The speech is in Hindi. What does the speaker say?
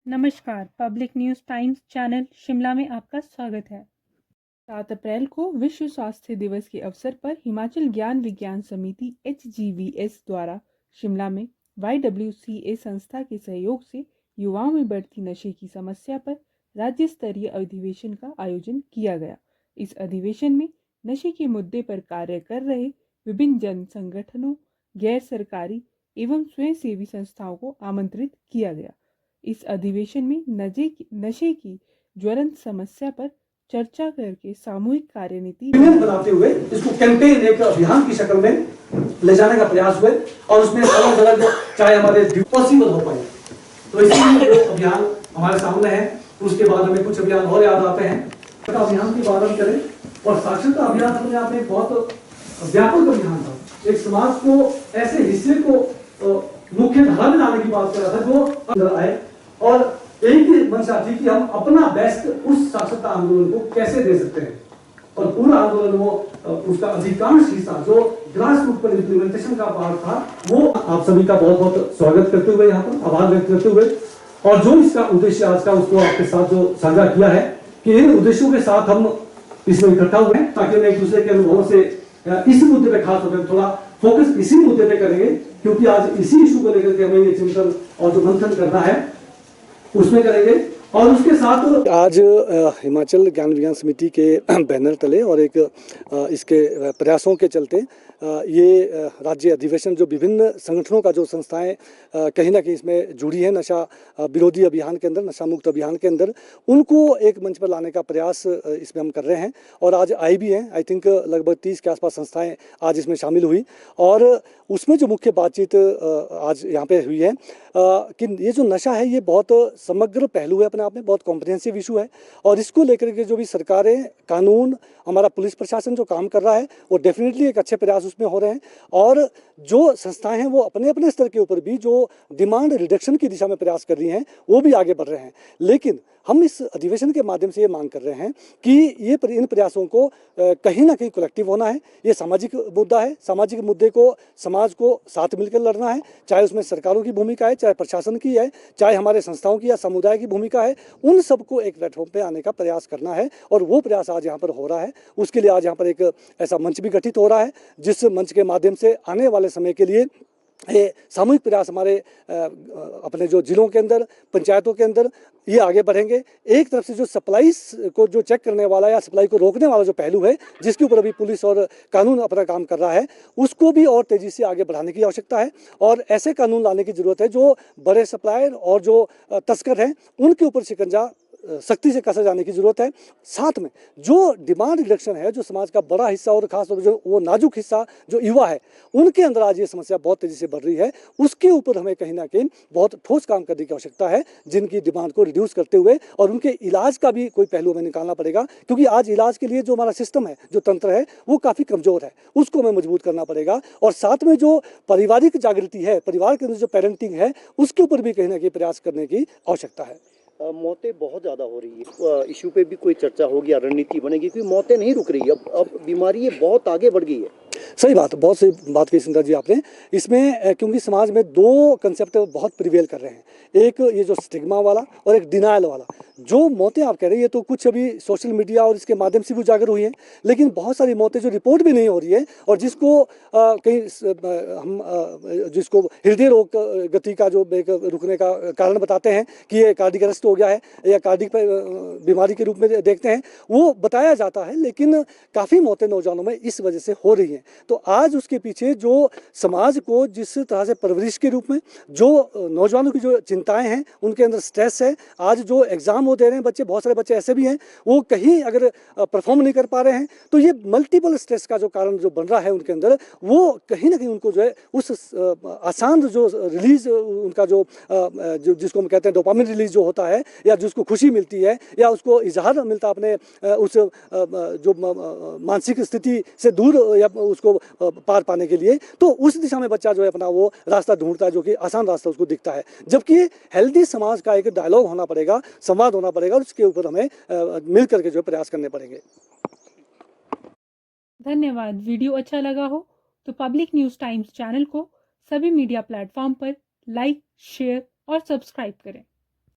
नमस्कार, public news times channel Shimla में आपका स्वागत है। 7 अप्रैल को विश्व स्वास्थ्य दिवस के अवसर पर हिमाचल ज्ञान विज्ञान समिति HGVS द्वारा शिमला में YWCA संस्था के सहयोग से युवाओं में बढ़ती नशे की समस्या पर राज्य स्तरीय अधिवेशन का आयोजन किया गया। इस अधिवेशन में नशे के मुद्दे पर कार्य कर रहे विभिन्न जन संगठनों, गैर सरकारी एवं स्वयंसेवी संस्थाओं को आमंत्रित किया गया। इस अधिवेशन में नशे की ज्वलंत समस्या पर चर्चा करके सामूहिक कार्यनीति बनाते हुए इसको कैंपेन एक अभियान की शक्ल में ले जाने का प्रयास हुए और उसमें अलग अलग चाहे हमारे पॉसिबल हो पाए। तो इसीलिए जो अभियान हमारे सामने है, उसके बाद हमें कुछ अभियान और याद आते हैं। अभियान की बात हम करें और साक्षरता अभियान अपने आप में बहुत व्यापक अभियान था। एक समाज को ऐसे हिस्से को मुख्य धारा में लाने की बात कर रहा था जो अंदर आए और एक ही मंशा थी कि हम अपना बेस्ट उस साक्षरता आंदोलन को कैसे दे सकते हैं। और पूरा आंदोलन वो उसका अधिकांश हिस्सा जो ग्रास रूट पर इम्प्लीमेंटेशन का पार्ट था, वो आप सभी का बहुत बहुत स्वागत करते हुए, यहाँ पर आभार व्यक्त करते हुए, और जो इसका उद्देश्य आज का उसको आपके साथ जो साझा किया है कि इन उद्देश्यों के साथ हम इसमें इकट्ठा हुए हैं ताकि हम एक दूसरे के अनुभवों से इस मुद्दे पे खास तौर पर थोड़ा फोकस इसी मुद्दे पे करेंगे, क्योंकि आज इसी इशू को लेकर के हमें ये चिंतन और जो मंथन करना है उसमें करेंगे। और उसके साथ आज हिमाचल ज्ञान विज्ञान समिति के बैनर तले और एक इसके प्रयासों के चलते ये राज्य अधिवेशन जो विभिन्न संगठनों का जो संस्थाएं कहीं ना कहीं इसमें जुड़ी हैं नशा विरोधी अभियान के अंदर, नशा मुक्त अभियान के अंदर, उनको एक मंच पर लाने का प्रयास इसमें हम कर रहे हैं। और आज आई भी हैं, आई थिंक लगभग 30 के आसपास संस्थाएं आज इसमें शामिल हुई और उसमें जो मुख्य बातचीत आज यहाँ पे हुई है कि ये जो नशा है ये बहुत समग्र पहलू है, अपने आप में बहुत कॉम्प्रिहेंसिव इशू है। और इसको लेकर के जो भी सरकारें, कानून, हमारा पुलिस प्रशासन जो काम कर रहा है वो डेफिनेटली एक अच्छे प्रयास उसमें हो रहे हैं। और जो संस्थाएं हैं वो अपने अपने स्तर के ऊपर भी जो डिमांड रिडक्शन की दिशा में प्रयास कर रही हैं वो भी आगे बढ़ रहे हैं। लेकिन हम इस अधिवेशन के माध्यम से ये मांग कर रहे हैं कि ये इन प्रयासों को कहीं ना कहीं कलेक्टिव होना है। ये सामाजिक मुद्दा है, सामाजिक मुद्दे को समाज को साथ मिलकर लड़ना है, चाहे उसमें सरकारों की भूमिका है, चाहे प्रशासन की है, चाहे हमारे संस्थाओं की या समुदाय की भूमिका है, उन सबको एक प्लेटफॉर्म पे आने का प्रयास करना है। और वो प्रयास आज यहाँ पर हो रहा है। उसके लिए आज यहाँ पर एक ऐसा मंच भी गठित हो रहा है जिस मंच के माध्यम से आने वाले समय के लिए ये सामूहिक प्रयास हमारे अपने जो जिलों के अंदर, पंचायतों के अंदर ये आगे बढ़ेंगे। एक तरफ से जो सप्लाई को जो चेक करने वाला या सप्लाई को रोकने वाला जो पहलू है जिसके ऊपर अभी पुलिस और कानून अपना काम कर रहा है, उसको भी और तेजी से आगे बढ़ाने की आवश्यकता है। और ऐसे कानून लाने की जरूरत है जो बड़े सप्लायर और जो तस्कर हैं उनके ऊपर शिकंजा सख्ती से कसा जाने की जरूरत है। साथ में जो डिमांड रिडक्शन है, जो समाज का बड़ा हिस्सा और खासतौर पर जो वो नाजुक हिस्सा जो युवा है, उनके अंदर आज ये समस्या बहुत तेजी से बढ़ रही है। उसके ऊपर हमें कहीं ना कहीं बहुत ठोस काम करने की आवश्यकता है, जिनकी डिमांड को रिड्यूस करते हुए, और उनके इलाज का भी कोई पहलू हमें निकालना पड़ेगा। क्योंकि आज इलाज के लिए जो हमारा सिस्टम है, जो तंत्र है, वो काफ़ी कमज़ोर है, उसको हमें मजबूत करना पड़ेगा। और साथ में जो पारिवारिक जागृति है, परिवार के अंदर जो पेरेंटिंग है, उसके ऊपर भी कहीं ना कहीं प्रयास करने की आवश्यकता है। मौतें बहुत ज़्यादा हो रही है, इशू पे भी कोई चर्चा होगी या रणनीति बनेगी? क्योंकि मौतें नहीं रुक रही, अब बीमारी ये बहुत आगे बढ़ गई है। सही बात, बहुत सही बात कही सुंदर जी आपने। इसमें क्योंकि समाज में दो कंसेप्ट बहुत प्रिवेल कर रहे हैं, एक ये जो स्टिग्मा वाला और एक डिनायल वाला। जो मौतें आप कह रहे हैं ये तो कुछ अभी सोशल मीडिया और इसके माध्यम से भी उजागर हुई हैं, लेकिन बहुत सारी मौतें जो रिपोर्ट भी नहीं हो रही है और जिसको कहीं हम जिसको हृदय रोग गति का जो रुकने का कारण बताते हैं कि ये कार्डिक अरेस्ट हो गया है या कार्डिक बीमारी के रूप में देखते हैं, वो बताया जाता है। लेकिन काफ़ी मौतें नौजवानों में इस वजह से हो रही हैं। तो आज उसके पीछे जो समाज को जिस तरह से परवरिश के रूप में जो नौजवानों की जो चिंताएं हैं, उनके अंदर स्ट्रेस है, आज जो एग्जाम वो दे रहे हैं बच्चे, बहुत सारे बच्चे ऐसे भी हैं वो कहीं अगर परफॉर्म नहीं कर पा रहे हैं, तो ये मल्टीपल स्ट्रेस का जो कारण जो बन रहा है उनके अंदर, वो कहीं ना कहीं उनको जो है उस आसान जो रिलीज उनका जो जिसको हम कहते हैं डोपामिन रिलीज जो होता है, या जिसको खुशी मिलती है या उसको इजहार मिलता है अपने उस जो मानसिक स्थिति से दूर या उसको पार पाने के लिए, तो उस दिशा में बच्चा जो है अपना वो रास्ता ढूंढता है जो कि आसान रास्ता उसको दिखता है। जबकि हेल्दी समाज का एक डायलॉग होना पड़ेगा, संवाद होना पड़ेगा, और उसके ऊपर हमें मिल करके जो प्रयास करने पड़ेंगे। धन्यवाद। वीडियो अच्छा लगा हो तो पब्लिक न्यूज़ टाइम्स चैनल को सभी मीडिया प्लेटफॉर्म पर लाइक, शेयर और सब्सक्राइब करें।